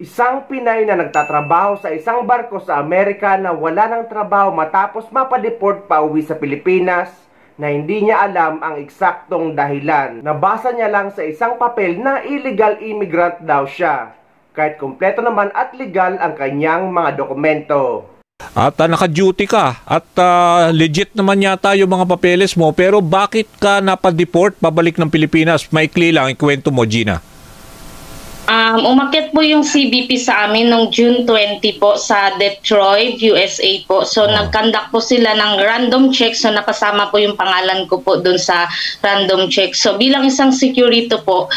Isang Pinay na nagtatrabaho sa isang barko sa Amerika na wala ng trabaho matapos mapadeport pa uwi sa Pilipinas na hindi niya alam ang eksaktong dahilan. Nabasa niya lang sa isang papel na illegal immigrant daw siya, kahit kumpleto naman at legal ang kanyang mga dokumento. At naka-duty ka at legit naman yata yung mga papeles mo, pero bakit ka napadeport pabalik ng Pilipinas? Maikli lang, ikwento mo, Gina. Umakyat po yung CBP sa amin noong June 20 po sa Detroit, USA po. So nag-conduct po sila ng random check. So napasama po yung pangalan ko po dun sa random check. So bilang isang security po,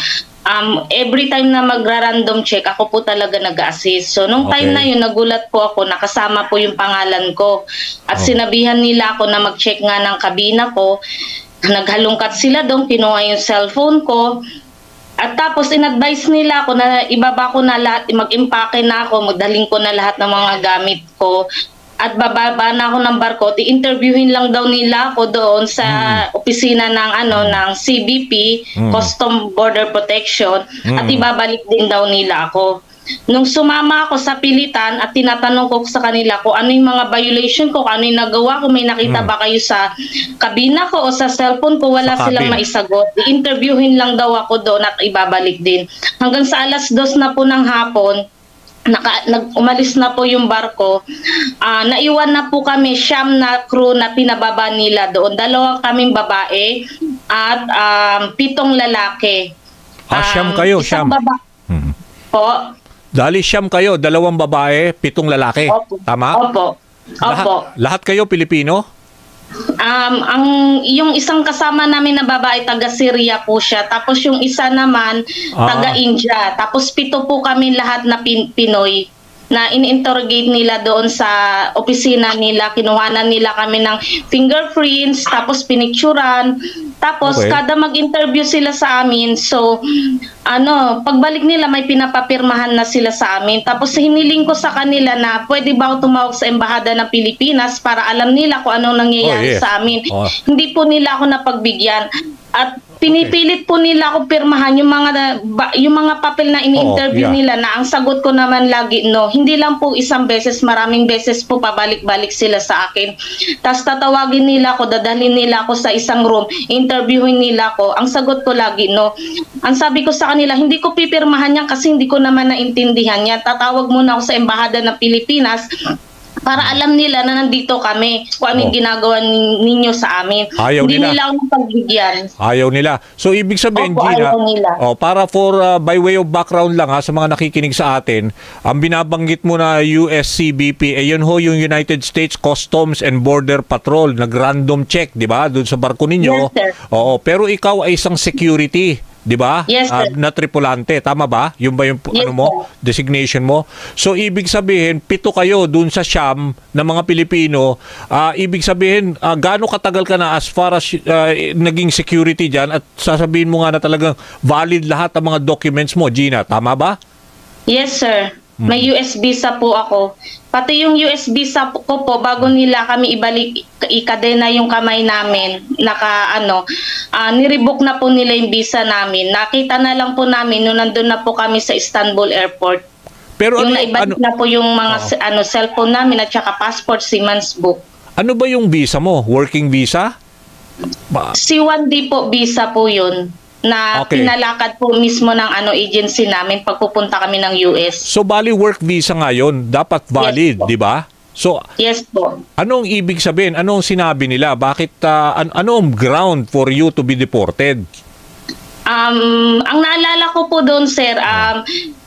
every time na magra-random check, ako po talaga nag-assist. So nung time na yun, nagulat po ako, nakasama po yung pangalan ko. At sinabihan nila ako na mag-check nga ng kabina ko. Naghalungkat sila doon, kinuha yung cellphone ko. At tapos in-advise nila ako na ibaba ko na lahat, mag-impake na ako, magdaling ko na lahat ng mga gamit ko. At bababa na ako ng barko, i-interviewin lang daw nila ako doon sa opisina ng ng CBP, Custom Border Protection, at ibabalik din daw nila ako. Nung sumama ako sa pilitan at tinatanong ko sa kanila kung ano yung mga violation ko, kung ano yung nagawa ko, may nakita ba kayo sa kabina ko o sa cellphone ko, wala silang maisagot. I-interviewin lang daw ako doon at ibabalik din. Hanggang sa alas 2 na po ng hapon, umalis na po yung barko. Naiwan na po kami, 9 na crew na pinababa nila doon. 2 kaming babae at 7 lalaki. 9 kayo, 9. Po. Dali 9 kayo, 2 babae, 7 lalaki. Opo. Tama? Opo. Opo. Lahat kayo Pilipino? Yung isang kasama namin na babae, taga Syria po siya. Tapos yung isa naman, taga India. Tapos 7 po kami lahat na Pinoy na in-interrogate nila doon sa opisina nila. Kinuhanan nila kami ng fingerprints, tapos pinicturan. Tapos kada mag-interview sila sa amin, so pagbalik nila may pinapapirmahan na sila sa amin. Tapos hiniling ko sa kanila na pwede ba ako tumawag sa Embahada ng Pilipinas para alam nila kung anong nangyayari sa amin. Hindi po nila ako napagbigyan. At pinipilit po nila ako pirmahan yung mga papel na ini-interview nila, na ang sagot ko naman lagi no. Hindi lang po isang beses, maraming beses po pabalik-balik sila sa akin. Tapos tatawagin nila ako, dadalhin nila ako sa isang room, interviewin nila ako. Ang sagot ko lagi no. Ang sabi ko sa kanila, hindi ko pipirmahan yan kasi hindi ko naman naintindihan yan. Tatawag muna ako sa Embahada ng Pilipinas para alam nila na nandito kami, kung ano yung ginagawa ninyo sa amin. Hindi nila ako pagbigyan. Ayaw nila. So ibig sabihin, Gina, para by way of background lang sa mga nakikinig sa atin, ang binabanggit mo na USCBP, yun ho yung United States Customs and Border Patrol, nag-random check, di ba? Doon sa barko ninyo. Yes, sir. Oo, pero ikaw ay isang security, di ba? Yes, na tripulante, tama ba? Yung ba yung designation mo? So ibig sabihin, 7 kayo dun sa Siam na mga Pilipino. Ibig sabihin, gaano katagal ka na as far as naging security dyan, at sasabihin mo nga na talagang valid lahat ng mga documents mo, Gina, tama ba? Yes, sir. May US visa po ako. Pati yung US visa ko po, bago nila kami ibalik, ikadena yung kamay namin, nirevoke na po nila yung visa namin. Nakita na lang po namin nung nandun na po kami sa Istanbul Airport. Pero yung naibalik na po yung mga cellphone namin at saka passport, Siemens book. Ano ba yung visa mo? Working visa? C1D po visa po yun, na pinalakad po mismo ng agency namin pagpupunta kami ng US. So bali work visa ngayon, dapat valid, di ba? So yes po. Anong ibig sabihin? Anong sinabi nila? Bakit anong ground for you to be deported? Ang naalala ko po doon, sir,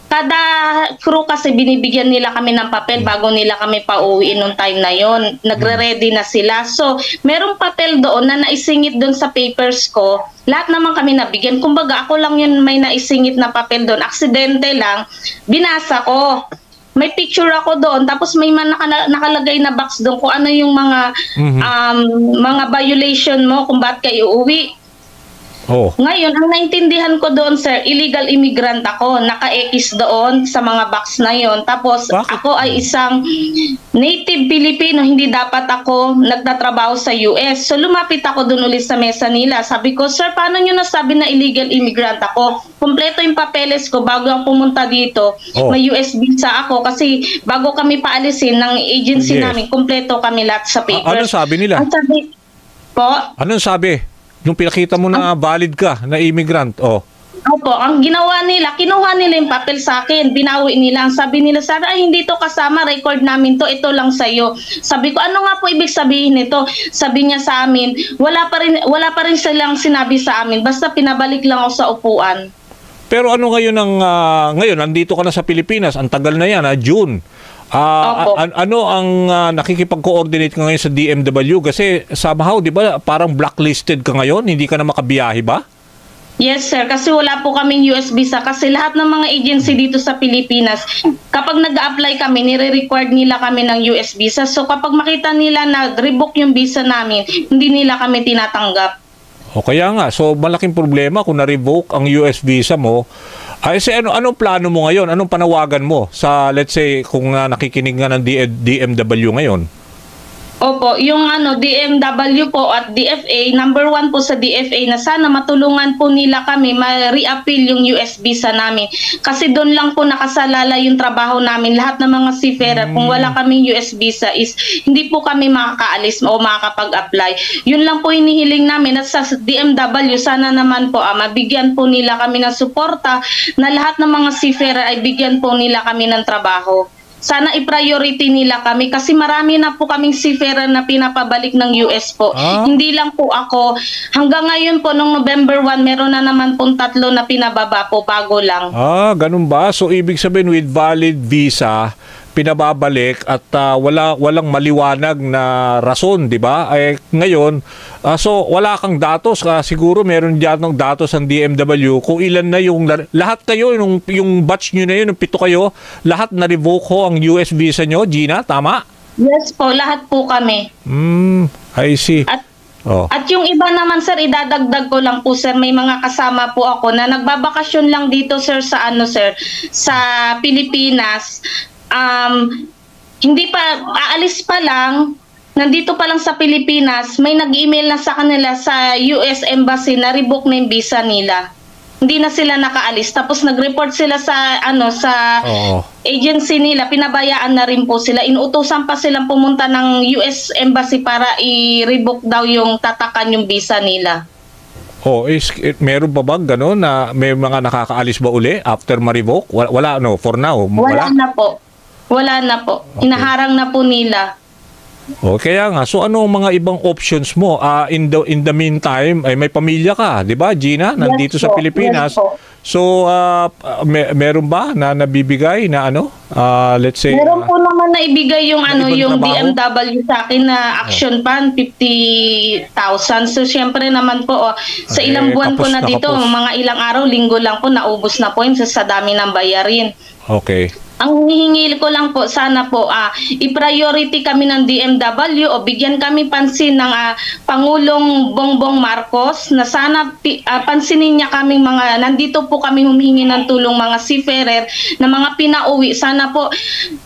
kada crew kasi binibigyan nila kami ng papel bago nila kami pauwiin nung time na yon. Nagre-ready na sila. So, merong papel doon na naisingit doon sa papers ko. Lahat naman kami nabigyan. Kumbaga, ako lang yun may naisingit na papel doon. Aksidente lang. Binasa ko. May picture ako doon. Tapos may nakalagay na box doon kung ano yung mga violation mo, kung ba't kayo uwi. Oh. Ngayon, ang naintindihan ko doon, sir, illegal immigrant ako. Naka-X doon sa mga box na yon. Tapos, Bakit? ako ay isang native Filipino. Hindi dapat ako nagtatrabaho sa US. So, lumapit ako doon ulit sa mesa nila. Sabi ko, sir, paano nyo nasabi na illegal immigrant ako? Kompleto yung papeles ko bago ako pumunta dito. Oh. May US visa ako. Kasi bago kami paalisin ng agency Yes. namin, kompleto kami lahat sa papers. Anong sabi nila? Ang sabi po, Anong sabi? Yung pinakita mo na valid ka, na immigrant, oh. opo, ang ginawa nila, kinuha nila yung papel sa akin, binawi nila. Ang sabi nila, sir, ay hindi to kasama, record namin to, ito lang sa'yo. Sabi ko, ano nga po ibig sabihin nito? Sabi niya sa amin, wala pa rin silang sinabi sa amin, basta pinabalik lang ako sa upuan. Pero ano ngayon ngayon, nandito ka na sa Pilipinas, ang tagal na yan, June. Opo. Ano ang nakikipag-coordinate ka ngayon sa DMW? Kasi somehow, di ba, parang blacklisted ka ngayon? Hindi ka na makabiyahe ba? Yes, sir. Kasi wala po kaming US visa. Kasi lahat ng mga agency dito sa Pilipinas, kapag nag-a-apply kami, nire-required nila kami ng US visa. So kapag makita nila na revoke yung visa namin, hindi nila kami tinatanggap. O kaya nga, so malaking problema kung na-revoke ang US visa mo. Ay, anong plano mo ngayon? Anong panawagan mo sa, let's say, kung nakikinig nga ng DMW ngayon? Opo, yung DMW po at DFA, number 1 po sa DFA na sana matulungan po nila kami ma-reappeal yung US visa namin. Kasi doon lang po nakasalala yung trabaho namin. Lahat ng mga seafarer, kung wala kaming US visa is hindi po kami makakaalis o makakapag-apply. Yun lang po hinihiling namin at sa DMW, sana naman po mabigyan po nila kami ng suporta na lahat ng mga seafarer ay bigyan po nila kami ng trabaho. Sana i-priority nila kami kasi marami na po kaming seafarer na pinapabalik ng US po. Hindi lang po ako. Hanggang ngayon po, nung November 1, meron na naman pong 3 na pinababa po, bago lang. Ganun ba? So, ibig sabihin with valid visa, pinababalik at walang maliwanag na rason, di ba? Ngayon, so wala kang datos. Siguro meron diyan ng datos ang DMW kung ilan na yung lahat kayo, yung batch nyo na yun, yung 7 kayo, lahat na-revoke ho ang US visa nyo, Gina, tama? Yes po, lahat po kami. I see. At yung iba naman, sir, idadagdag ko lang po, sir, may mga kasama po ako na nagbabakasyon lang dito, sir, sa sa Pilipinas. Hindi pa, aalis pa lang, nandito pa lang sa Pilipinas, may nag-email na sa kanila sa US Embassy na revoke na yung visa nila. Hindi na sila nakaalis. Tapos nag-report sila sa sa agency nila, pinabayaan na rin po sila. Inuutosan pa silang pumunta ng US Embassy para i-revoke daw yung tatakan yung visa nila. Meron pa bang gano'n na may mga nakakaalis ba uli after ma-revoke? Wala, for now? Wala na po. Wala na po. Okay. Inaharang na po nila. Kaya nga. So ano ang mga ibang options mo? In the meantime, ay may pamilya ka, 'di ba, Gina? Nandito Yes sa po. Pilipinas. Yes po. So meron ba na nabibigay na let's say Meron po naman na ibigay yung ibang yung trabaho? DMW sa akin na action plan 50,000. So syempre naman po sa ilang buwan ko kapos na na dito, kapos. mga ilang araw, linggo lang po naubos na po yun sa dami ng bayarin. Okay. Ang hihingil ko lang po, sana po i-priority kami ng DMW o bigyan kami pansin ng Pangulong Bongbong Marcos na sana pansinin niya kaming mga, nandito po kami humihingi ng tulong, mga seafarer na mga pinauwi. Sana po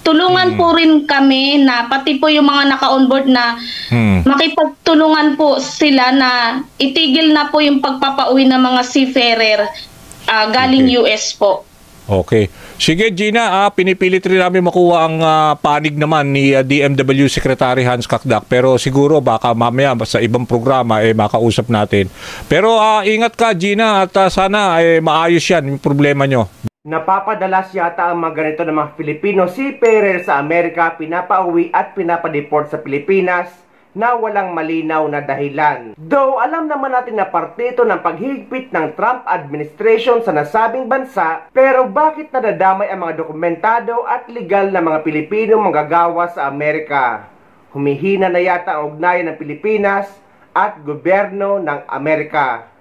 tulungan po rin kami na pati po yung mga naka-onboard na makipagtulungan po sila na itigil na po yung pagpapauwi ng mga seafarer galing US po. Okay. Sige, Gina, pinipilit rin namin makuha ang panig naman ni DMW Secretary Hans Kakdak. Pero siguro baka mamaya sa ibang programa makausap natin. Pero ingat ka, Gina, at sana maayos yan yung problema nyo. Napapadalas yata ang mga ganito ng mga Filipino seafarer sa Amerika, pinapauwi at pinapadeport sa Pilipinas na walang malinaw na dahilan. Though alam naman natin na parte ito ng paghigpit ng Trump administration sa nasabing bansa, pero bakit nadadamay ang mga dokumentado at legal na mga Pilipino manggagawa sa Amerika? Humihina na yata ang ugnayan ng Pilipinas at gobyerno ng Amerika.